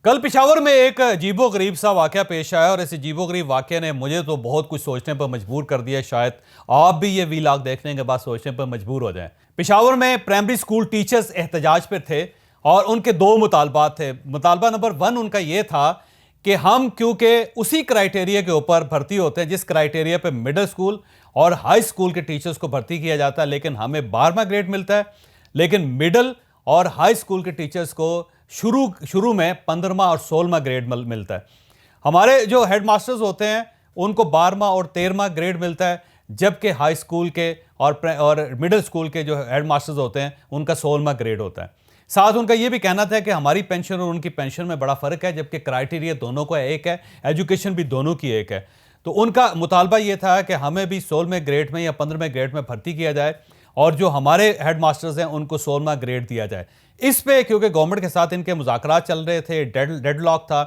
कल पेशावर में एक अजीबोगरीब सा वाक़या पेश आया और इस अजीबोगरीब वाक़े ने मुझे तो बहुत कुछ सोचने पर मजबूर कर दिया। शायद आप भी ये वीलॉग देखने के बाद सोचने पर मजबूर हो जाएं। पेशावर में प्राइमरी स्कूल टीचर्स एहतजाज पर थे और उनके दो मुतालबात थे। मुतालबा नंबर 1 उनका ये था कि हम क्योंकि उसी क्राइटेरिया के ऊपर भर्ती होते हैं जिस क्राइटेरिया पर मिडिल स्कूल और हाई स्कूल के टीचर्स को भर्ती किया जाता है, लेकिन हमें 12वां ग्रेड मिलता है, लेकिन मिडिल और हाई स्कूल के टीचर्स को शुरू में 15वां और 16वां ग्रेड मिलता है। हमारे जो हेड मास्टर्स होते हैं उनको 12वां और 13वां ग्रेड मिलता है, जबकि हाई स्कूल के और मिडिल स्कूल के जो हेड मास्टर्स होते हैं उनका 16वां ग्रेड होता है। साथ उनका यह भी कहना था कि हमारी पेंशन और उनकी पेंशन में बड़ा फ़र्क है, जबकि क्राइटेरिया दोनों का एक है, एजुकेशन भी दोनों की एक है। तो उनका मुतालबा यह था कि हमें भी 16वें ग्रेड में या 15वें ग्रेड में भर्ती किया जाए और जो हमारे हेड मास्टर्स हैं उनको 16वां ग्रेड दिया जाए। इस पे क्योंकि गवर्नमेंट के साथ इनके मुज़ाकरात चल रहे थे, डेडलॉक था।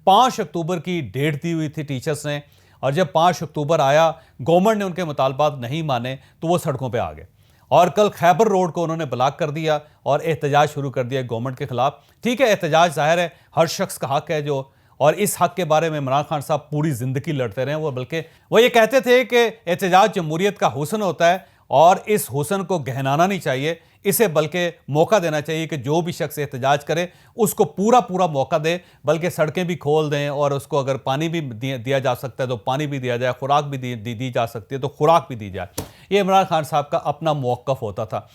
5 अक्टूबर की डेट दी हुई थी टीचर्स ने, और जब 5 अक्टूबर आया गवर्नमेंट ने उनके मुतालबात नहीं माने तो वो सड़कों पे आ गए और कल खैबर रोड को उन्होंने ब्लॉक कर दिया और एहतजाज शुरू कर दिया गवर्नमेंट के खिलाफ। ठीक है, एहतजाज जाहिर है हर शख्स का हक है जो, और इस हक के बारे में इमरान खान साहब पूरी ज़िंदगी लड़ते रहे। बल्कि वो ये कहते थे कि एहतजाज जमहूरियत का हुस्न होता है और इस हुस्न को गहनाना नहीं चाहिए, इसे बल्कि मौका देना चाहिए कि जो भी शख्स एहतजाज करे उसको पूरा मौका दे, बल्कि सड़कें भी खोल दें और उसको अगर पानी भी दिया जा सकता है तो पानी भी दिया जाए, खुराक भी दी जा सकती है तो खुराक भी दी जाए। ये इमरान खान साहब का अपना मौक़िफ़ होता था।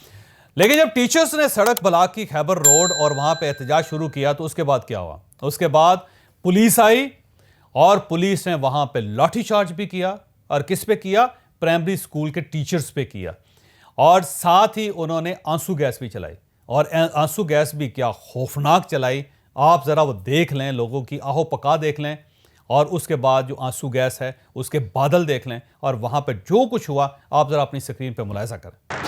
लेकिन जब टीचर्स ने सड़क ब्लॉक की खैबर रोड और वहाँ पर एहतजाज शुरू किया तो उसके बाद क्या हुआ? उसके बाद पुलिस आई और पुलिस ने वहाँ पर लाठीचार्ज भी किया। और किस पे किया? प्राइमरी स्कूल के टीचर्स पे किया, और साथ ही उन्होंने आंसू गैस भी चलाई, और आंसू गैस भी क्या खौफनाक चलाई। आप ज़रा वो देख लें, लोगों की आहो पका देख लें, और उसके बाद जो आंसू गैस है उसके बादल देख लें, और वहाँ पे जो कुछ हुआ आप ज़रा अपनी स्क्रीन पे मुलाहिजा करें।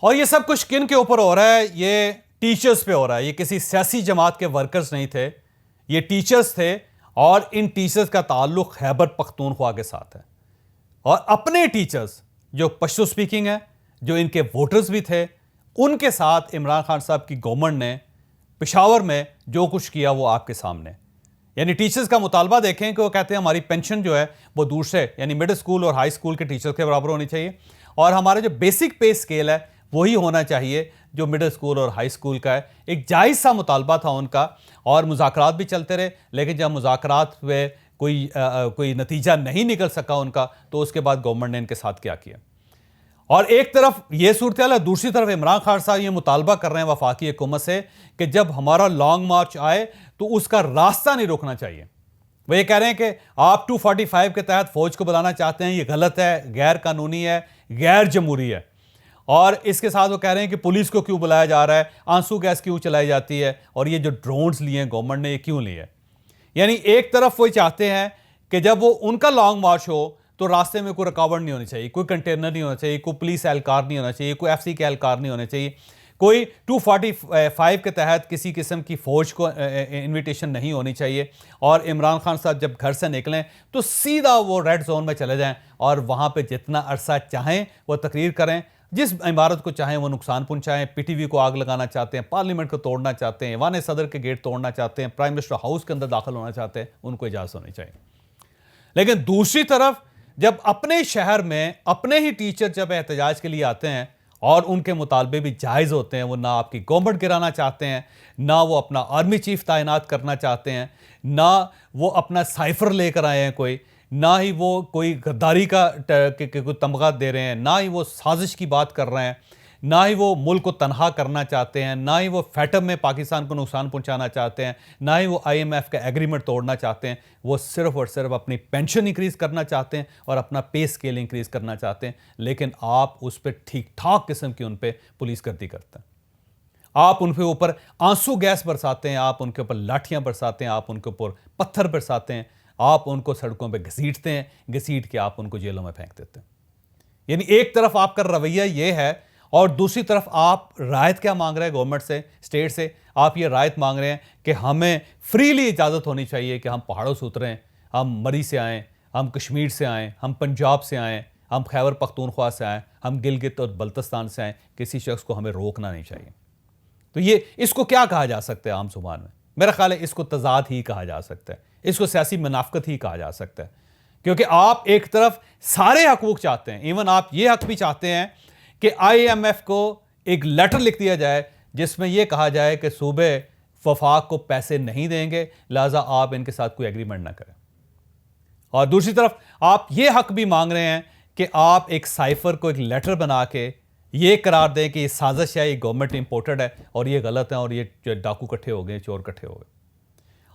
और ये सब कुछ किन के ऊपर हो रहा है? ये टीचर्स पे हो रहा है। ये किसी सियासी जमात के वर्कर्स नहीं थे, ये टीचर्स थे, और इन टीचर्स का ताल्लुक खैबर पख्तूनख्वा के साथ है। और अपने टीचर्स जो पश्तो स्पीकिंग है, जो इनके वोटर्स भी थे, उनके साथ इमरान खान साहब की गवर्नमेंट ने पेशावर में जो कुछ किया वो आपके सामने। यानी टीचर्स का मुतालबा देखें कि वो कहते हैं हमारी पेंशन जो है वो दूसरे यानी मिडिल स्कूल और हाई स्कूल के टीचर्स के बराबर होनी चाहिए, और हमारा जो बेसिक पे स्केल है वही होना चाहिए जो मिडिल स्कूल और हाई स्कूल का है। एक जायज़ सा मुतालबा था उनका, और मुज़ाकरात भी चलते रहे। लेकिन जब मुज़ाकरात में कोई नतीजा नहीं निकल सका उनका, तो उसके बाद गवर्नमेंट ने इनके साथ क्या किया। और एक तरफ ये सूरत है, दूसरी तरफ इमरान खान साहब ये मुतालबा कर रहे हैं वफाकी हुकूमत से कि जब हमारा लॉन्ग मार्च आए तो उसका रास्ता नहीं रोकना चाहिए। वो ये कह रहे हैं कि आप 245 के तहत फौज को बुलाना चाहते हैं, ये गलत है, गैर कानूनी है, गैर जमहूरी है। और इसके साथ वो कह रहे हैं कि पुलिस को क्यों बुलाया जा रहा है, आंसू गैस क्यों चलाई जाती है, और ये जो ड्रोन्स लिए हैं गवर्नमेंट ने ये क्यों लिए। यानी एक तरफ वो चाहते हैं कि जब वो उनका लॉन्ग मार्च हो तो रास्ते में कोई रुकावट नहीं होनी चाहिए, कोई कंटेनर नहीं होना चाहिए, कोई पुलिस एहलकार नहीं होना चाहिए, कोई FC के एहलकार नहीं होने चाहिए, कोई 245 के तहत किसी किस्म की फ़ौज को इनविटेशन नहीं होनी चाहिए। और इमरान खान साहब जब घर से निकलें तो सीधा वो रेड जोन में चले जाएं और वहाँ पे जितना अरसा चाहें वो तकरीर करें, जिस इमारत को चाहें वो नुकसान पहुँचाएँ। PTV को आग लगाना चाहते हैं, पार्लियामेंट को तोड़ना चाहते हैं, ऐवान सदर के गेट तोड़ना चाहते हैं, प्राइम मिनिस्टर हाउस के अंदर दाखिल होना चाहते हैं, उनको इजाज़त होनी चाहिए। लेकिन दूसरी तरफ जब अपने शहर में अपने ही टीचर जब एहतजाज के लिए आते हैं और उनके मुतालबे भी जायज़ होते हैं, वो ना आपकी गवर्नमेंट गिराना चाहते हैं, ना वो अपना आर्मी चीफ तैनात करना चाहते हैं, ना वो अपना साइफर लेकर आए हैं कोई, ना ही वो कोई गद्दारी का कोई तमगा दे रहे हैं, ना ही वो साजिश की बात कर रहे हैं, ना ही वो मुल्क को तनहा करना चाहते हैं, ना ही वो फैटम में पाकिस्तान को नुकसान पहुंचाना चाहते हैं, ना ही वो IMF का एग्रीमेंट तोड़ना चाहते हैं। वो सिर्फ और सिर्फ अपनी पेंशन इंक्रीज़ करना चाहते हैं और अपना पे स्केल इंक्रीज़ करना चाहते हैं। लेकिन आप उस पर ठीक ठाक किस्म की उन पर पुलिस गर्दी करते हैं। आप उनके ऊपर आंसू गैस बरसाते हैं, आप उनके ऊपर लाठियां बरसाते हैं, आप उनके ऊपर पत्थर बरसाते हैं, आप उनको सड़कों पे घसीटते हैं, घसीट के आप उनको जेलों में फेंक देते हैं। यानी एक तरफ आपका रवैया ये है और दूसरी तरफ आप रायत क्या मांग रहे हैं गवर्नमेंट से, स्टेट से? आप ये रायत मांग रहे हैं कि हमें फ्रीली इजाज़त होनी चाहिए कि हम पहाड़ों से उतरें, हम मरी से आएँ, हम कश्मीर से आएँ, हम पंजाब से आएँ, हम खैबर पख्तूनख्वा से आएँ, हम गिलगित और बल्तिस्तान से आएँ, किसी शख्स को हमें रोकना नहीं चाहिए। तो ये इसको क्या कहा जा सकता है आम जुबान में? मेरा ख्याल है इसको तजाद ही कहा जा सकता है, इसको सियासी मुनाफकत ही कहा जा सकता है। क्योंकि आप एक तरफ सारे हकूक चाहते हैं, इवन आप ये हक भी चाहते हैं कि IMF को एक लेटर लिख दिया जाए जिसमें यह कहा जाए कि सूबे वफाक को पैसे नहीं देंगे, लिहाजा आप इनके साथ कोई एग्रीमेंट ना करें। और दूसरी तरफ आप ये हक भी मांग रहे हैं कि आप एक साइफर को एक लेटर बना के ये करार दें कि ये साजिश है, ये गवर्नमेंट इंपोर्टेड है और ये गलत है और ये डाकू इकट्ठे हो गए, चोर इकट्ठे हो गए।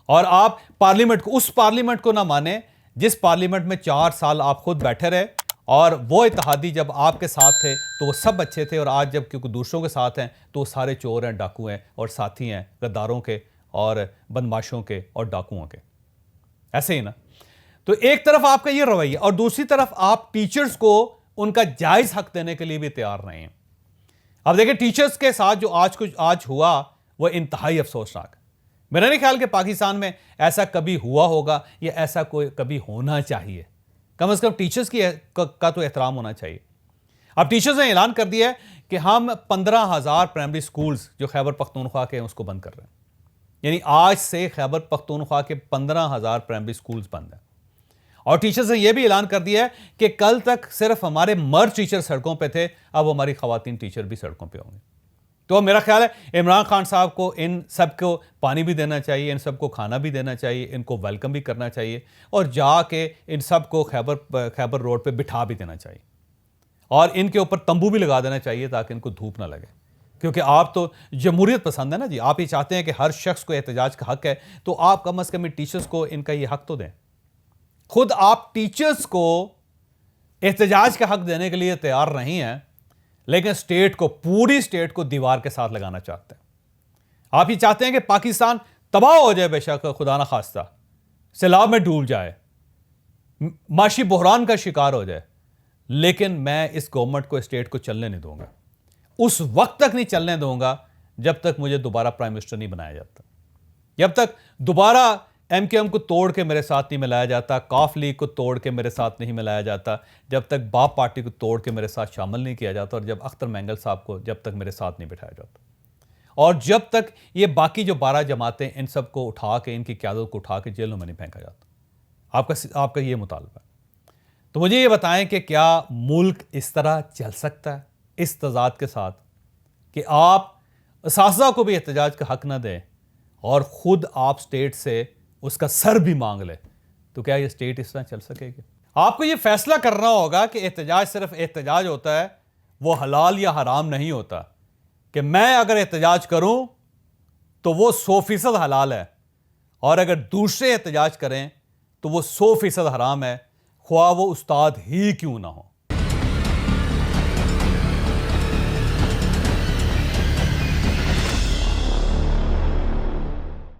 और आप पार्लियामेंट को, उस पार्लियामेंट को ना माने जिस पार्लियामेंट में 4 साल आप खुद बैठे रहे, और वो इत्तेहादी जब आपके साथ थे तो वो सब अच्छे थे, और आज जब क्योंकि दूसरों के साथ हैं तो वो सारे चोर हैं, डाकू हैं और साथी हैं गद्दारों के और बदमाशों के और डाकुओं के। ऐसे ही ना? तो एक तरफ आपका ये रवैया और दूसरी तरफ आप टीचर्स को उनका जायज हक देने के लिए भी तैयार नहीं है। अब देखिए, टीचर्स के साथ जो आज हुआ वो इंतहाई अफसोसनाक है। मेरा नहीं ख्याल कि पाकिस्तान में ऐसा कभी हुआ होगा या ऐसा कोई कभी होना चाहिए। कम से कम टीचर्स का तो एहतराम होना चाहिए। अब टीचर्स ने ऐलान कर दिया है कि हम 15,000 प्राइमरी स्कूल्स जो खैबर पख्तूनख्वा के हैं उसको बंद कर रहे हैं। यानी आज से खैबर पख्तूनख्वा के 15,000 प्राइमरी स्कूल्स बंद हैं। और टीचर्स ने यह भी ऐलान कर दिया है कि कल तक सिर्फ हमारे मर्द टीचर सड़कों पे थे, अब हमारी खवातीन टीचर भी सड़कों पे होंगे। तो मेरा ख्याल है इमरान खान साहब को इन सबको पानी भी देना चाहिए, इन सबको खाना भी देना चाहिए, इनको वेलकम भी करना चाहिए और जाके इन सबको खैबर रोड पे बिठा भी देना चाहिए और इनके ऊपर तंबू भी लगा देना चाहिए ताकि इनको धूप ना लगे। क्योंकि आप तो जमहूरियत पसंद है ना जी, आप ये चाहते हैं कि हर शख्स को एहतजाज का हक है, तो आप कम अज़ कम टीचर्स को इनका ये हक तो दें। खुद आप टीचर्स को एहतजाज का हक देने के लिए तैयार नहीं हैं, लेकिन स्टेट को, पूरी स्टेट को दीवार के साथ लगाना चाहते हैं। आप ये चाहते हैं कि पाकिस्तान तबाह हो जाए, बेशक खुदा ना खास्ता सैलाब में डूब जाए, माशी बहरान का शिकार हो जाए, लेकिन मैं इस गवर्नमेंट को, स्टेट को चलने नहीं दूंगा। उस वक्त तक नहीं चलने दूंगा जब तक मुझे दोबारा प्राइम मिनिस्टर नहीं बनाया जाता, जब तक दोबारा MQM को तोड़ के मेरे साथ नहीं मिलाया जाता, काफ लीग को तोड़ के मेरे साथ नहीं मिलाया जाता, जब तक बाप पार्टी को तोड़ के मेरे साथ शामिल नहीं किया जाता, और जब अख्तर मैंगल साहब को जब तक मेरे साथ नहीं बिठाया जाता, और जब तक ये बाकी जो 12 जमातें इन सब को उठा के, इनकी क़यादत को उठा के जेलों में नहीं फेंका जाता। आपका ये मुतालबा है। तो मुझे ये बताएं कि क्या मुल्क इस तरह चल सकता है, इस तजाद के साथ, कि आप असातिज़ा को भी एहतजाज का हक ना दें और ख़ुद आप स्टेट से उसका सर भी मांग ले? तो क्या ये स्टेट इस तरह चल सकेगी? आपको ये फैसला करना होगा कि एहतजाज सिर्फ एहतजाज होता है, वो हलाल या हराम नहीं होता। कि मैं अगर एहतजाज करूं तो वो 100% हलाल है, और अगर दूसरे एहतजाज करें तो वो 100% हराम है, ख्वाह वो उस्ताद ही क्यों ना हो।